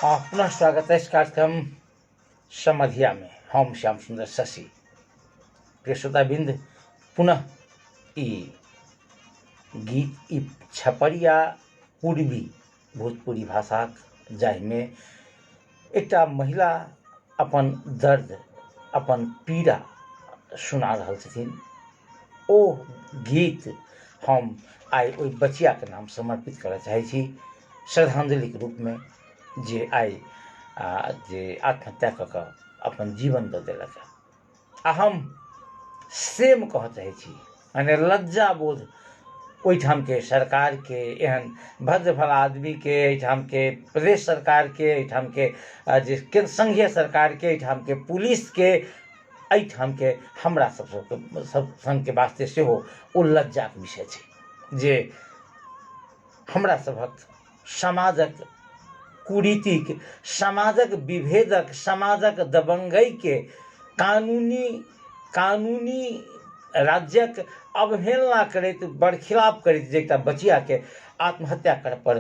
पुनः स्वागत है इस कार्यक्रम समधिया में। हम श्याम सुंदर शशि प्रिय श्रोताबिंद पुनः ई गीत ई छपरिया पूर्वी भोजपुरी भाषा जाहिमे एकटा महिला अपन दर्द अपन पीड़ा सुना रहल छथिन। ओ गीत हम आइ ओहि बचिया के नाम समर्पित करय चाहै छी श्रद्धांजलि के रूप में जे आइ जे आत्महत्या कऽ कऽ अपन जीवन दऽ देलक। आ हम सेम कहऽ चाहै छी माने लज्जा बोध ओहिठाम के सरकार के एहन भद्र भला आदमी के एहिठाम के प्रदेश सरकार के एहिठाम के जे संघीय सरकार के एहिठाम के पुलिस के एहिठाम के हमरा सब संग के वास्ते सेहो ओ लज्जा के विषय छै जे हमरा सबहक समाजक कुरीतिक समाजक विभेदक समाजक दबंगई के कानूनी राज्यक अवहेलना करैत बरखिलाफ करैत जे एकटा बचिया के आत्महत्या करऽ पर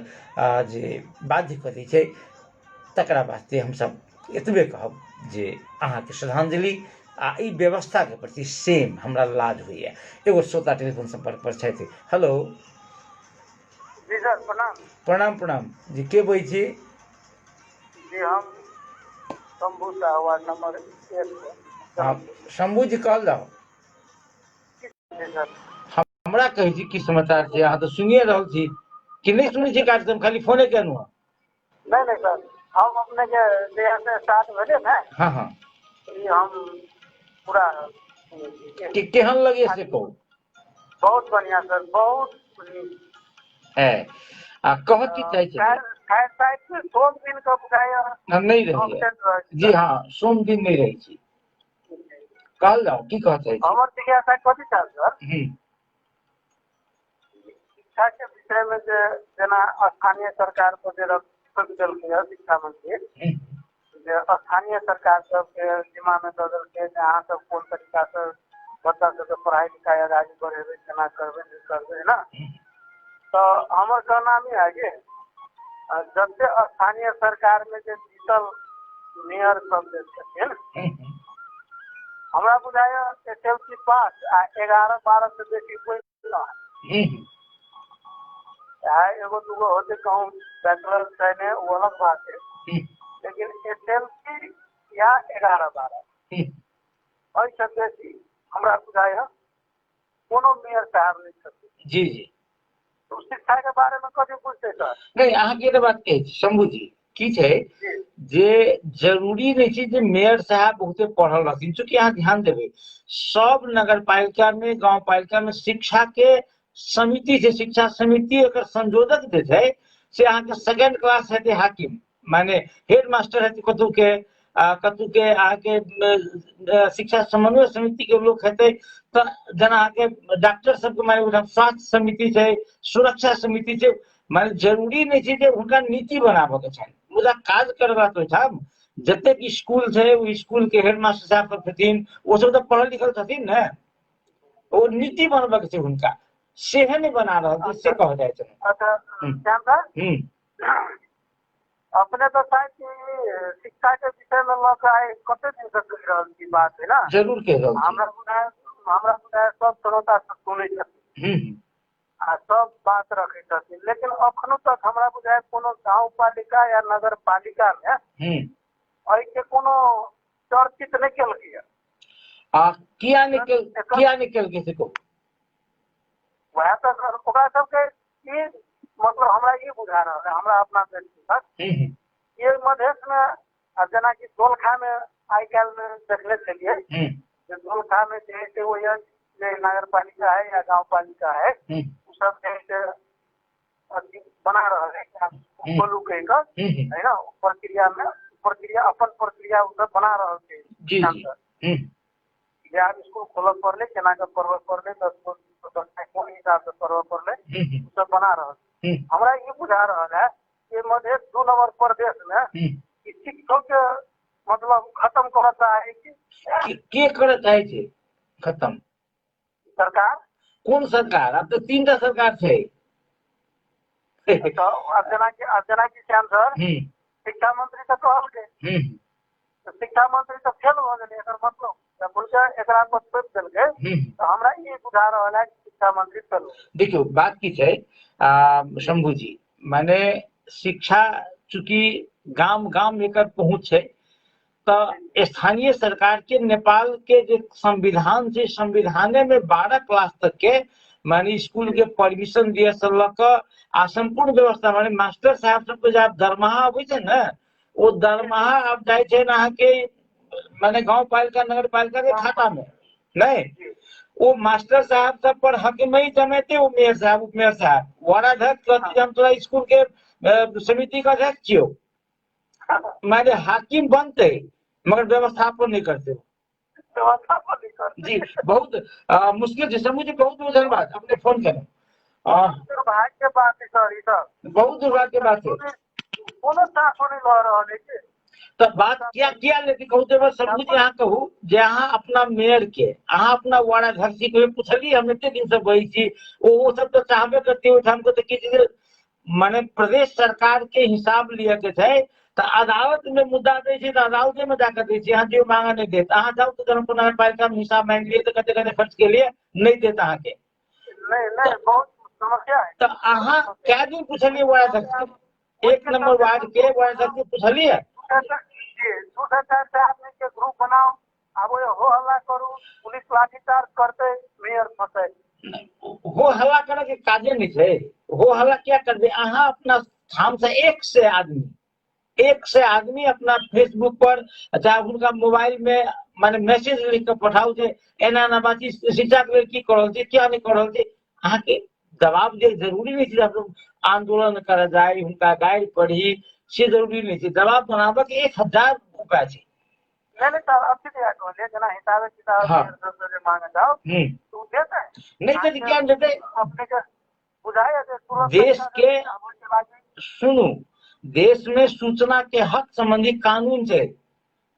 जे बाध्य कऽ दै छै तकरा वास्ते हमसब एतबे कहब जे अहाँके श्रद्धांजलि आ ई व्यवस्था के प्रति सेम हमरा लाज होइए। एगो श्रोता टेलीफोन संपर्क पर छथि। हेलो जी सर प्रणाम। प्रणाम प्रणाम जी, के बोलै छी? जी हम शंभू साहू वार्ड नंबर 1। हाँ शंभू जी कहल जाओ। जी सर हमरा कहै छी की समाचार छै? अहाँ तो सुनिए रहल छी कि नहीं सुनै छी कार्यक्रम, खाली फोने केलहुँ? नहीं सर हम अपने के जहिया से स्टार्ट भेले ना। हाँ हाँ ई हम पूरा कि केहन लगे से कहू। बहुत बढ़िया सर, बहुत है आ कह की चाहै छै? खैर साइड से सोम दिन का बुझाया नहीं रही जी। हाँ सोम दिन नहीं रही छी। कहल जाओ की कह चाहै छी? हमर जिज्ञासा कथी था सर, शिक्षा के विषय में जेना स्थानीय सरकार को जे रख देलकै शिक्षा मंत्री जे स्थानीय सरकार सबके जिम्मा में दऽ देलकै जे अहाँ सब कोन तरीका से बच्चा सबके पढ़ाई लिखाई आगे बढ़ेबै, केना करबै नहीं करबै ना। तो हमर कहना में है कि जबसे स्थानीय सरकार में जे जीतल मेयर सब जे छथिन हमरा बुझाया SLC पास आ 11-12 से बेसी कोई नहीं। एगो दूगो होते कहूँ बैचलर चाहिए वो अलग बात है, लेकिन SLC या 11-12 ऐसे बेसी हमरा बुझाया कोनो मेयर साहब नहीं छथिन। जी जी तो शिक्षा के बारे में कथी पूछते सर? नहीं अहाँ के बात कहै छी शंभू जी की छै जे जरूरी नहीं छै जे मेयर साहब बहुते पढ़ल रहथिन। चूंकि अहाँ ध्यान देबै सब नगर पालिका में गांव पालिका में शिक्षा के समिति छै, शिक्षा समिति एकर संयोजक जे छै से अहाँ के सेकेंड क्लास हेतै हाकिम माने हेड मास्टर हेतै कतौ के अहाँ के शिक्षा समन्वय समिति के लोक हेतै। तो जेना अहाँ के डॉक्टर सबके माने स्वास्थ्य समिति छै, सुरक्षा समिति छै, माने जरूरी नहीं छै जे हुनका नीति बनाबऽ के छनि, मुदा काज करबा तो ओहिठाम जतेक स्कूल छै ओ स्कूल के हेडमास्टर साहब सब छथिन ओ सब तो पढ़ल लिखल छथिन ने, ओ नीति बनबऽ के छै हुनका, सेहे नहीं बना रहल छै से कह जाय छै। अच्छा श्याम सर अपने तो शायद शिक्षा के विषय में लग आए कते दिन से कह रहल की बात है ना। जरूर कह रहल छी। हमरा बुझाय सब श्रोता सब सुनै छथिन आ सब बात रखे छथिन, लेकिन अखनो तक हमरा बुझाय कोनो गांव पालिका या नगर पालिका में एहि के कोनो चर्चित नहीं केलकै। किया नहीं केलकै से कहू? वह तो ओकरा सबके ई मतलब हमरा ये बुझा रहा है, हमरा अपना व्यक्तिगत ये मधेश में जना कि दोलखा में आई काल में देखले चलिए दोलखा में जैसे वो नगर पालिका है या गांव पालिका है सब जैसे बना रहा है बोलू कह है ना, प्रक्रिया अपन प्रक्रिया उधर बना रहा है। या स्कूल खोलक पड़ले केना के पढ़ब पड़ले 10 कोन हिसाब से पढ़ब पड़ले सब बना रहा है। हमरा ये बुझा रहा है कि मधेश 2 नंबर प्रदेश में शिक्षक के मतलब खत्म करता है कि के करत है छै खत्म? सरकार। कौन सरकार? अब तो 3टा सरकार छै। तो अब जना की श्याम सर शिक्षा मंत्री तो कहलकै, तो शिक्षा मंत्री तो फेल हो गए, एकर मतलब जब बोलके एकरा पर तोप देलकै, तो हमरा ये बुझा रहल है कि शिक्षा मंत्री फेल हो। देखियो बात की छै शंभू जी, माने शिक्षा चूंकि गाम गाम एकर पहुंच है, तो स्थानीय सरकार के नेपाल के जो संविधान से संविधाने में 12 क्लास तक के माने स्कूल के परमिशन दिए से लक आ संपूर्ण व्यवस्था माने मास्टर साहब सबके जब दरमाहा आबै छै ने, वो दरमाहा अब जाय छै ना के माने गांव पालिका नगर पालिका के खाता में नहीं, वो मास्टर साहब सब पर हक में ही जमेते वो मेयर साहब उपमेयर साहब वाराध्यक्ष कहती हम तोरा स्कूल के समिति का अध्यक्ष छियो, माने हाकिम बनते मगर व्यवस्थापन नहीं करते। व्यवस्थापन नहीं करते जी बहुत मुश्किल है। समझे बहुत धन्यवाद अपने फोन करें। दुर्भाग्य के बात है सर, ई सब बहुत दुर्भाग्य के बात है। कोनो चासो नहीं लऽ रहल है कि तो बात क्या क्या लेती कहू तो समझू जे अहाँ कहू जे अहाँ अपना मेयर के अहाँ अपना वार्डाध्यक्ष के पूछली हम एते दिन से बही छी, वो सब तो चाहबे करती ओठाम को तो किसी माने प्रदेश सरकार के हिसाब लिए के छै, तो अदालत में मुद्दा दे छै, तो अदालत में जाकर दे छै, अहाँ जो मांगा नहीं देत, अहाँ जाओ तो जनकपुर नगर पालिका में हिसाब मांग लिए तो कते कते खर्च के लिए नहीं देत अहाँ के, नहीं बहुत समस्या है। तो अहाँ क्या दिन पूछलिए वार्डाध्यक्ष के, 1 नंबर वार्ड के वार्डाध्यक्ष के पूछलिए जी 2-4 आदमी के ग्रुप बनाओ, अब हो हल्ला करू, पुलिस लाठीचार्ज करते, मेयर फंसे। हो हल्ला करे के काजे नहीं छै, हो हल्ला क्या कर दे अहाँ अपना ठाम से 1 से आदमी अपना फेसबुक पर चाहे उनका मोबाइल में माने मैसेज लिख के पठाओ जे एना ना बात शिक्षा के लिए की करल छै क्या नहीं करल छै, अहाँ के जवाब दे जरूरी नहीं छै, आप आंदोलन कर जाए उनका गाइड पढ़ी से जरूरी नहीं छै, जवाब बनाबे के 1000 उपाय छै। नहीं सर अच्छी दिया कहलिए, जना हिसाबे किताब हाँ। से मांगे जाओ तो देते हैं, नहीं तो क्या देते अपने के बुझाए तुरंत देश के के सुनू, देश में सूचना के हक संबंधी कानून छै,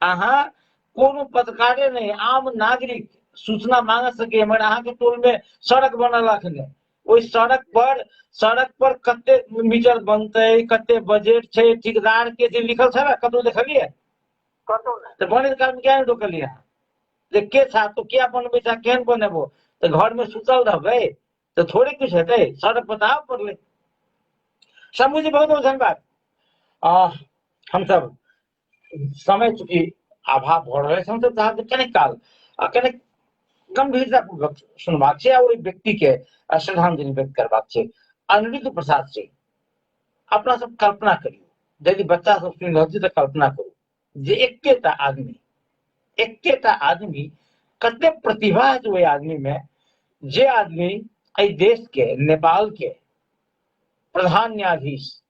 अहाँ कोनो पत्रकारे नहीं आम नागरिक सूचना मांग सके, मगर अहाँ के टोल में सड़क बनल अखने ओई सड़क पर कते मीटर बनते कते बजट छै ठेकेदार के जे लिखल छै कतौ देखलिए तो बने काम क्या रोकलिए जे के था तो क्या बनबे था केहन बनेबो, तो घर में सुतल रहबे तो थोड़े कुछ हेतै, सड़क बताओ पड़ले। समझ बहुत बहुत धन्यवाद। हम सब समय चूंकि अभाव भ रहे हम सब चाहते कने काल कने गंभीरतापूर्वक सुनबाक छै, ओहि व्यक्ति के श्रद्धांजलि व्यक्त करबाक छै। अनिरुद्ध प्रसाद सिंह, अपना सब कल्पना करियो यदि बच्चा सब सुनि रहल छै तो कल्पना करू जे एकेटा आदमी कते प्रतिभा है ओहि आदमी में, जे आदमी एहि देश के नेपाल के प्रधान न्यायाधीश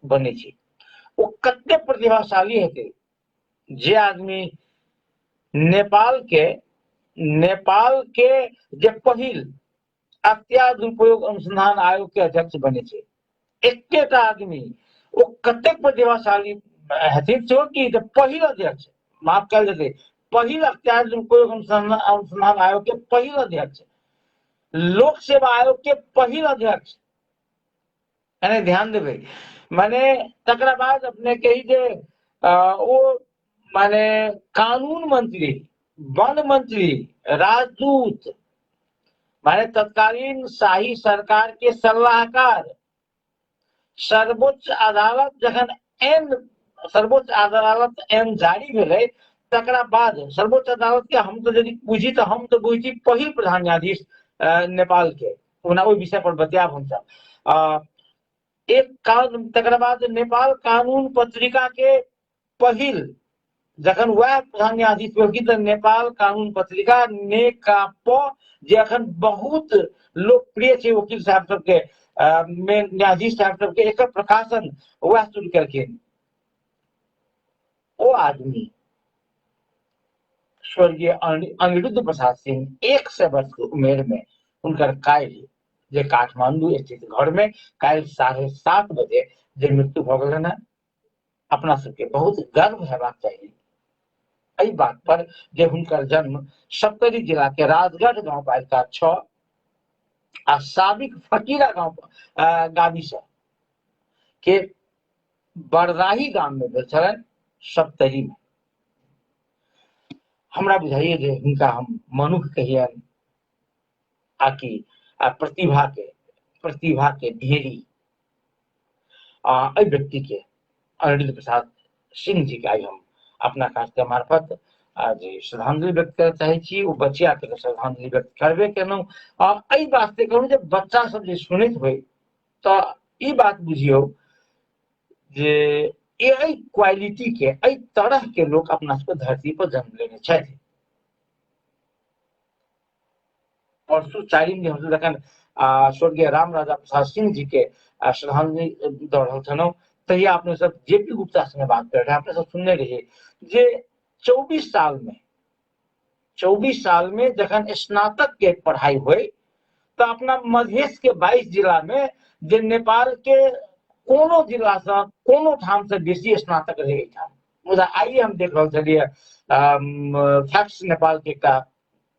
बने छै, वो कते प्रतिभाशाली हेतै, जे आदमी नेपाल के जे पहिल अत्याधुपयोग अनुसंधान आयोग के अध्यक्ष बने छै, एकेटा आदमी वो कते प्रतिभाशाली हेथिन कि पहिल अध्यक्ष माफ कर देते पहिल अत्याधुपयोग अनुसंधान आयोग के पहिल अध्यक्ष, लोक सेवा आयोग के पहिल अध्यक्ष, यानी ध्यान देवे माने तकरा बाद अपने कही जे वो माने कानून मंत्री, वन मंत्री, राजदूत, माने तत्कालीन शाही सरकार के सलाहकार, सर्वोच्च अदालत जखन सर्वोच्च अदालत एन जारी भेलै तकरा बाद सर्वोच्च अदालत के हम तो यदि बुझी तो हम तो बुझी पहिल प्रधान न्यायाधीश नेपाल के, ओना ओहि विषय पर बतियाब हम सब। एक तकरा बाद नेपाल कानून पत्रिका के पहिल जखन वह प्रधान न्यायाधीश भेलखिन तऽ नेपाल कानून पत्रिका नेकाप जे अखन बहुत लोकप्रिय छै वकील साहब सबके न्यायाधीश साहब सबके, एकर प्रकाशन वह शुरू केलखिन। ओ आदमी स्वर्गीय अनिरुद्ध प्रसाद सिंह 100 वर्ष के उम्र में उनकर काल्हि जे काठमांडू स्थित घर में काल्हि 7:30 बजे जे मृत्यु भ गेलन है, अपना सबके बहुत गर्व हेबाक चाहिए एहि बात पर जे हुनकर जन्म सप्तरी जिला के राजगढ़ गांव पालिका 6 आ साबिक फकीरा गांव गावी से के बरराही गाम में भेल छलनि, सप्तरी में। हमरा बुझाइए जे हुनका हम मनुख कहियनि, आकि प्रतिभा के ढेरी व्यक्ति के अनिरुद्ध प्रसाद सिंह जी के हम अपना कार्यक्रम मार्फत जे श्रद्धांजलि व्यक्त करय चाहे छी, ओ बचिया के श्रद्धांजलि व्यक्त करबे केलहुं। एहि वास्ते कहूँ जे बच्चा सब जे सुनैत होय तो ई बात बुझियौ जे एहि क्वालिटी के, एहि तरह के लोग अपना सबके धरती पर जन्म लेने छथि। परसू चारिम दिन हम जखन स्वर्गीय राम राजा प्रसाद सिंह जी के श्रद्धांजलि दऽ रहल छलहुँ, तहिया अपने सब जेपी गुप्ता से बात कर रहे, अपने सब सुनने रहिए जे 24 साल में जखन स्नातक के पढ़ाई हुई तो अपना मधेश के 22 जिला में जे नेपाल के कोनो जिला से कोनो ठाम से बेसी स्नातक रहे ठाम। मुदा आइए हम देख रहल छलिए फैक्ट्स नेपाल के एकटा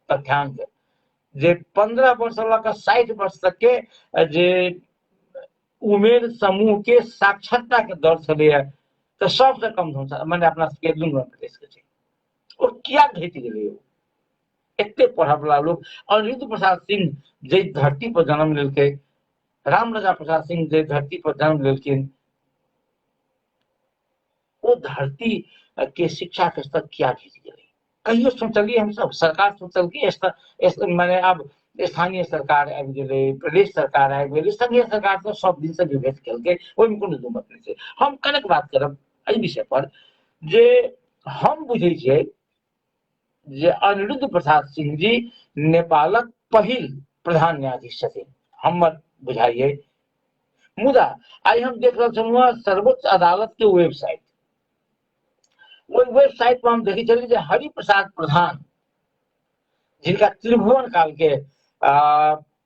तथ्यांक जे 15 वर्ष से लऽ कऽ 60 वर्ष तक के जे उमेर समूह के साक्षरता के दर छलैया तो सबसे कम माने अपना सबके दुनू प्रदेश के छै। और किया घटि गेलै? एते पढ़ा वाला लोग अनिरुद्ध प्रसाद सिंह जे धरती पर जन्म लेलकै, राम राजा प्रसाद सिंह जे धरती पर जन्म लेलखिन, वो धरती के शिक्षा के स्तर किया घटि गेलै? कहियो सोचलिए हम सब? सरकार सोचलकै माने अब स्थानीय सरकार आबि गेलै, प्रदेश सरकार आबि गेलै, संघीय सरकार तो सब दिन से विभेद केलकै, ओहिमे कोनो दू मत नहि छै। हम कनेक बात करब एहि विषय पर जे हम बुझै छियै जे अनिरुद्ध प्रसाद सिंह जी नेपालक पहिल प्रधान न्यायाधीश छथिन, हमर बुझाइए। मुदा आई हम देख रहल छलहुँ सर्वोच्च अदालत के वेबसाइट, ओहि वेबसाइट पर हम देखै छलियै जे हरिप्रसाद प्रधान, जिनका त्रिभुवन काल के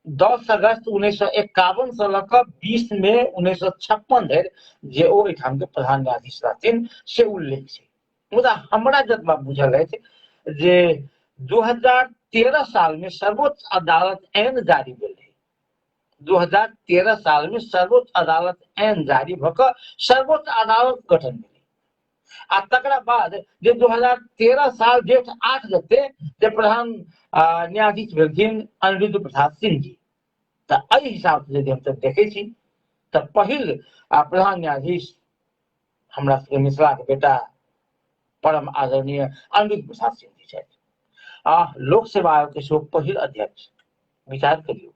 10 अगस्त 1951 से लऽ कऽ 20 मई 1956 धरि जे ओ एहिठाम के प्रधान न्यायाधीश रहथिन से उल्लेख छै। मुदा हमरा जतबा बुझल अछि जे 2013 साल में सर्वोच्च अदालत ऐन जारी भेल रहे। 2013 साल में सर्वोच्च अदालत ऐन जारी भऽ कऽ सर्वोच्च अदालत गठन भेलै। आ तकरा बाद जे 2013 साल जेठ 8 गते जे प्रधान न्यायाधीश भेलखिन अनिरुद्ध प्रसाद सिंह जी, तो एहि हिसाब से यदि हम सब देखै छी तो पहिल प्रधान न्यायाधीश हमरा सबके मिथिला के बेटा परम आदरणीय अनिरुद्ध प्रसाद सिंह जी छथि। लोक सेवा आयोग के सेहो पहिल अध्यक्ष, विचार करियौ,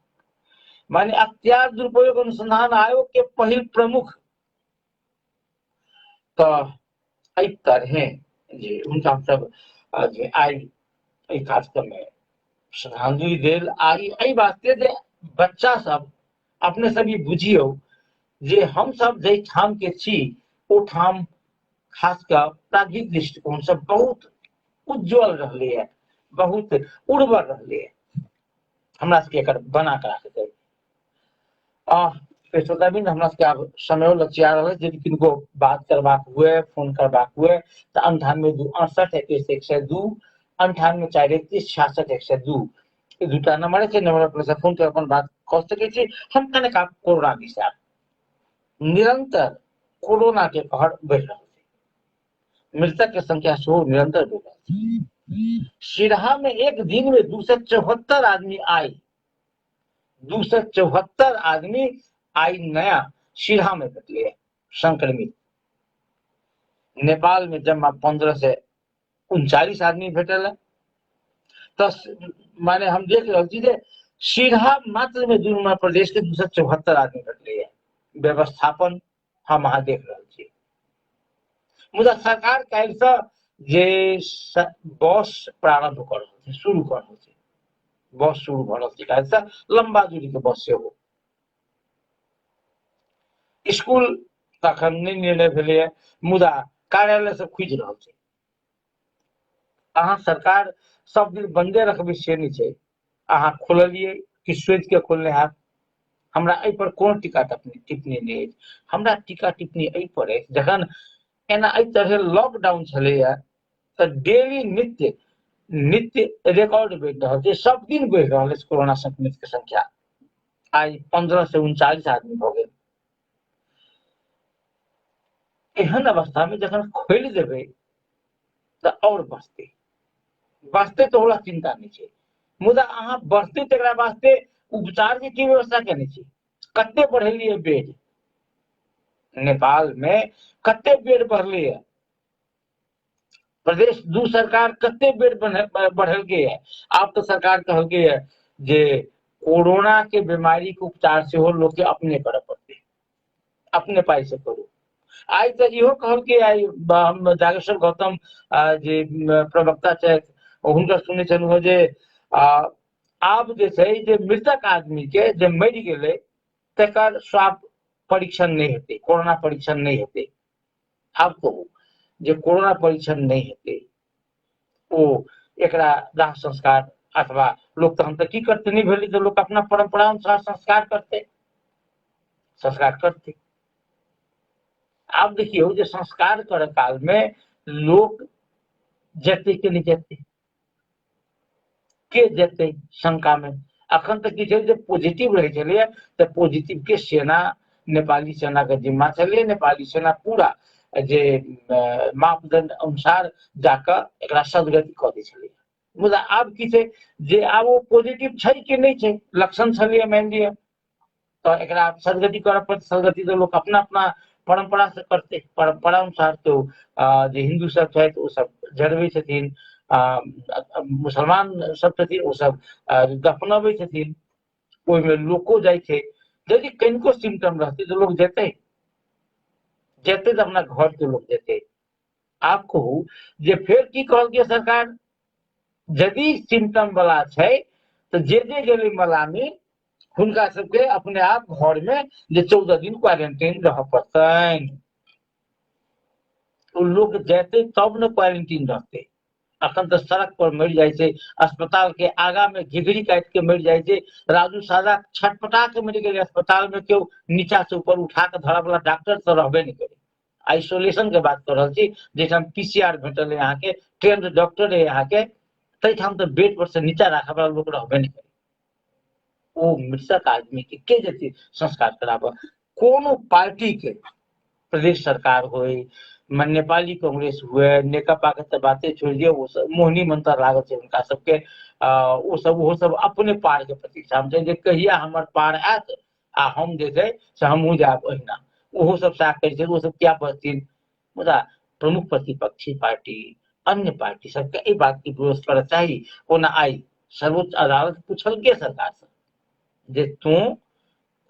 माने अख्तियार दुरुपयोग अनुसंधान आयोग के पहिल प्रमुख। तो एहि तरहे जे हुनका सब जे आई एहि कार्यक्रम में श्रद्धांजलि देल एहि वास्ते जे बच्चा सब अपने सब ई बुझियौ जे हम सब जे ठाम के छी ओ ठाम खास कर प्राज्ञिक दृष्टिकोण से बहुत उज्जवल रहले है, बहुत उर्वर रहले है। हमरा सबके एकर बना के राखे के श्रोताबिंद, हमरा सबके आब समय लचिया रहल है। यदि किनको बात करबाक हुए, फोन करबाक हुए तो 98 2 68 21 102 98 4 31 66 102 ई दूटा नंबर है। नंबर पर फोन कर अपन बात कह सकै छी। हम कने का कोरोना विषय निरंतर कोरोना के कहर बढ़ रहा है, मृतक के संख्या सेहो निरंतर बढ़ रहा है। सिरहा में एक दिन में 274 आदमी आए, 274 आदमी आई नया सिरहा में भेटले संक्रमित। नेपाल में जमा 15 से 39 आदमी भेटल है। तो माने हम देख रहे छी जे सिरहा मात्र में दुनू प्रदेश के 274 आदमी भेटले है। व्यवस्थापन हम अहाँ देख रहे छी। मुदा सरकार काल्हि से जे बस प्रारंभ कर रहल छै, शुरू कर रहल छै, बस शुरू भ रहल छै काल्हि से, लंबा दूरी के बस सेहो। स्कूल तखन नहीं निर्णय भेलै है, मुदा कार्यालय सब खुजि रहल छै। अहाँ सरकार सब दिन बंदे रखबै से नहीं छै, अहाँ खोललिए कि सोच के खोलने हैत। हमरा एहि पर कोनो टीका टिप्पणी नहीं है। हमरा टीका टिप्पणी एहि पर है जखन एना एहि तरह लॉकडाउन छलैया तो डेली नित्य रिकॉर्ड बढ़ि रहल छै, सब दिन बढ़ि रहल है कोरोना संक्रमित के संख्या। आज 15 से 39 आदमी भऽ गेल। एहन अवस्था में जखन खोलि देबै तऽ और बचतै तो हमरा चिंता नहीं छै, मुदा अहाँ बचतै तकरा वास्ते उपचार के की व्यवस्था केने छी, कते बढ़ेलिए बेड, नेपाल में कते बेड बढ़लै है, प्रदेश दू सरकार कते बेड बढ़ेलकै है। आब तो सरकार कहलकै है जे कोरोना के बीमारी के उपचार सेहो लोक के अपने करऽ पड़तै, अपने पाई से करू। आई तऽ इहो कहलकै, आई हम जागेश्वर गौतम जे प्रवक्ता छथि हुनकर सुनै छलहुँ जे आब जे छै जे मृतक आदमी के जे मरि गेलै तकर स्वाब परीक्षण नहीं हेतै, कोरोना परीक्षण नहीं हेतै। आब कहू जे कोरोना परीक्षण नहीं हेतै ओ एकरा दाह संस्कार अथवा लोक तहन तऽ की करतै, नहीं भेलै तऽ लोक अपना परंपरा अनुसार संस्कार करतै, संस्कार करतै। आब देखियौ जे संस्कार करऽ काल में लोक जेतै कि नहीं जेतै, के जेतै शंका में। अखन तक की छै जे पॉजिटिव रहै छलैया तऽ पॉजिटिव के सेना, नेपाली सेना के जिम्मा छलै, नेपाली सेना पूरा जे मापदंड अनुसार जाकऽ एकरा सदगति कऽ दै छलै। मुदा आब की छै जे आब ओ पॉजिटिव छै कि नहीं छै, लक्षण छलैया मानि लिअ तऽ एकरा सदगति करऽ पड़तै, सदगति तऽ लोक अपना अपना परंपरा से करतै, परंपरा अनुसार तो जे हिन्दू सब छथि ओ सब जरबै छथिन, मुसलमान सब छथिन ओ सब दफनबै छथिन, ओहिमे लोको जाइ छै। यदि कनिको सिम्टम रहतै तऽ लोक जेतै, जेतै तऽ अपना घर के लोक जेतै। आब कहू जे फेर की कहलकै सरकार, यदि सिम्टम वाला छै तऽ जे गेलै मलामी हुनका सबके अपने आप घर में जे 14 दिन क्वारंटाइन रहऽ पड़तनि। तो लोग जेतै तब ने क्वारंटीन रहतै। अखन तऽ सड़क पर मरि जाइ छै, अस्पताल के आगा में घिघरी काटि के मरि जाइ छै, राजू सादा छटपटा के मरि गेलै अस्पताल में, केओ नीचा से ऊपर उठा के धरऽ वाला डॉक्टर तऽ रहबे नहीं करे। आइसोलेशन के बात कर रहल छी, जैठाम पीसीआर भेटल है अहाँके, ट्रेंड डॉक्टर है अहाँके, तैठाम तऽ बेड पर से नीचा राखऽ वाला लोक रहबे नहीं करे। ओ मृतक आदमी के जेतै संस्कार कराबऽ, कोनो पार्टी के, प्रदेश सरकार होय, नेपाली कांग्रेस हुए, नेकपा के तऽ बाते छोड़ दियौ, ओ सब मोहनी मंत्र लागल छै हुनका सबके, ओहो सब अपने पार के प्रतीक्षा में छै जे कहिया हमर पार आयत आ हम जे छै से हमहूँ जायब ओहिना। ओहो सब सएह कहै छै, ओ सब क्या बचथिन। मुदा प्रमुख प्रतिपक्षी पार्टी, अन्य पार्टी सबके एहि बात के विरोध करऽ चाही। ओना आई सर्वोच्च अदालत पूछलकै सरकार से जे तू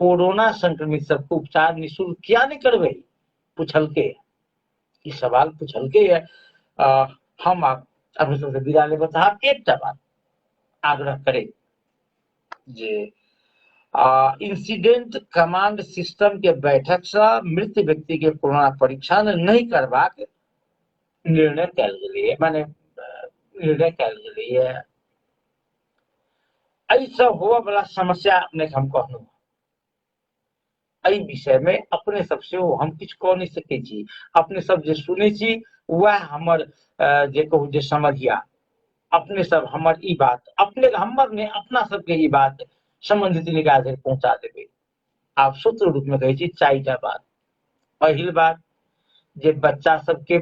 कोरोना संक्रमित सबके उपचार निःशुल्क किया नहीं करबै, पूछलकै, ई सवाल पूछलकै है। हम अपने सबसे विदा लेबऽ चाहब एकटा बात आग्रह करै जे इंसिडेंट कमांड सिस्टम के बैठक से मृत व्यक्ति के कोरोना परीक्षण नहीं करबाक निर्णय कयल गेलै, माने निर्णय कयल गेलै है। एहिसँ होबऽ वाला समस्या अपने हम कहलहुँ, एहि विषय में अपने सब से हम किछु कऽ नहीं सकै छी। अपने सब जे सुनै छी वएह हमर जे कहू जे समझिया, अपने सब हमर ई बात, अपने हमर ने अपना सबके ई बात संबंधित निकाय धरि पहुंचा देबै। आब सूत्र रूप में कहै छी 4टा बात। पहिल बात जे बच्चा सबके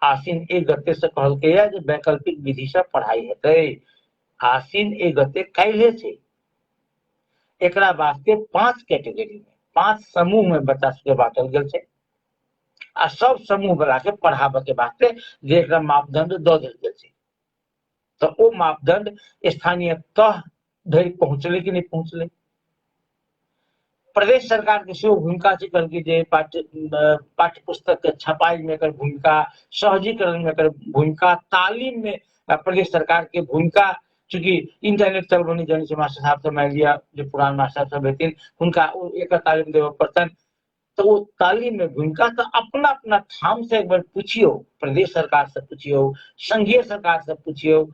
आसिन 1 गते से कहलकै है जे वैकल्पिक विधि से पढ़ाई हेतै। आसिन 1 गते काल्हे छै। एकरा वास्ते 5 कैटेगरी में, 5 समूह में बच्चा सबके बांटल गेल छै आ सब समूह वाला के पढ़ाबऽ के वास्ते जे एकरा मापदंड दऽ देल गेल छै। तऽ ओ मापदंड स्थानीय तह धरि पहुंचलै कि नहीं पहुंचलै। प्रदेश सरकार के सेहो भूमिका छै, कहलकै जे पाठ्य पुस्तक के छपाई में एकर भूमिका, सहजीकरण में एकर भूमिका, तालीम में प्रदेश सरकार के भूमिका, चूंकि इंटरनेट चलबऽ नहीं जानै छै मास्टर साहब सब, मानि लिअ जे पुरान मास्टर सब हेथिन हुनका एकर तालीम देबऽ पड़तनि, तो वो तालीम में भूमिका। तो अपना अपना ठाम से एक बार पूछियो, प्रदेश सरकार से पूछियो, संघीय सरकार से पूछियो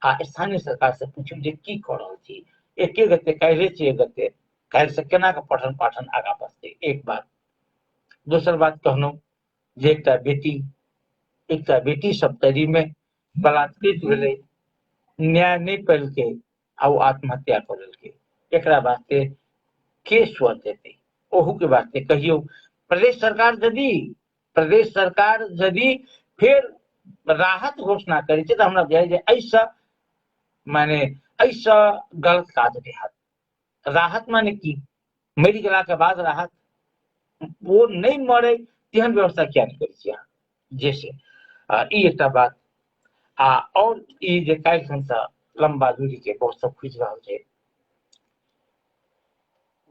आ स्थानीय सरकार से पूछियो जे की कऽ रहल छी। 1 गते काल्हे छै, 1 गते काल्हि से केना के पठन पाठन आगा बढ़तै, एक बात। दोसर बात कहलहुँ जे एकटा बेटी सप्तरी में बलात्कृत भेलै, न्याय नहीं पेलकै आ ओ आत्महत्या कऽ लेलकै। एकरा वास्ते के स्वर देतै, ओहू के वास्ते कहियो प्रदेश सरकार यदि प्रदेश सरकार यदि फिर राहत घोषणा करे तो हमरा बुझाइ जे ऐसा माने ऐसा गलत काज रहत। राहत माने की मरि गेला के बाद राहत, वो नहीं मरे तेहन व्यवस्था किया नहीं करै छी अहाँ। जैसे ई एकटा बात। और ई जे काल्हि खनसँ लंबा दूरी के बस सब खुजि रहल छै,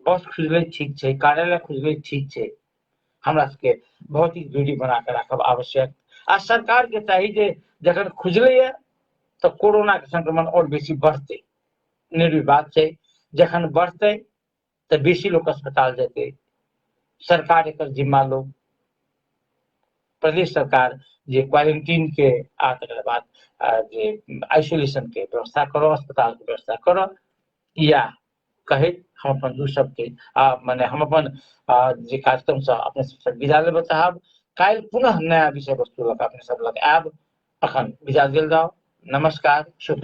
बस खुजलै ठीक छै, कार्यालय खुजलै ठीक छै, हमरा सबके भौतिक दूरी बना के राखब आवश्यक। आ सरकार के चाही जे जखन खुजलैए तऽ कोरोना के संक्रमण और बेसी बढ़तै, निर्विवाद छै। जखन बढ़तै तऽ बेसी लोग अस्पताल जेतै, सरकार एकर जिम्मा लो। प्रदेश सरकार जे क्वारंटीन के आ तकर बाद जे आइसोलेशन के व्यवस्था करो, अस्पताल के व्यवस्था करो, या कहैत हम अपन दू शब्द माने हम अपन जे कार्यक्रम से अपने सबसे विदा लेबऽ चाहब। काल्हि पुनः नया विषय वस्तु लऽ कऽ अपने सब लग आयब। अखन विदा देल जाओ। नमस्कार, शुभ रात्रि।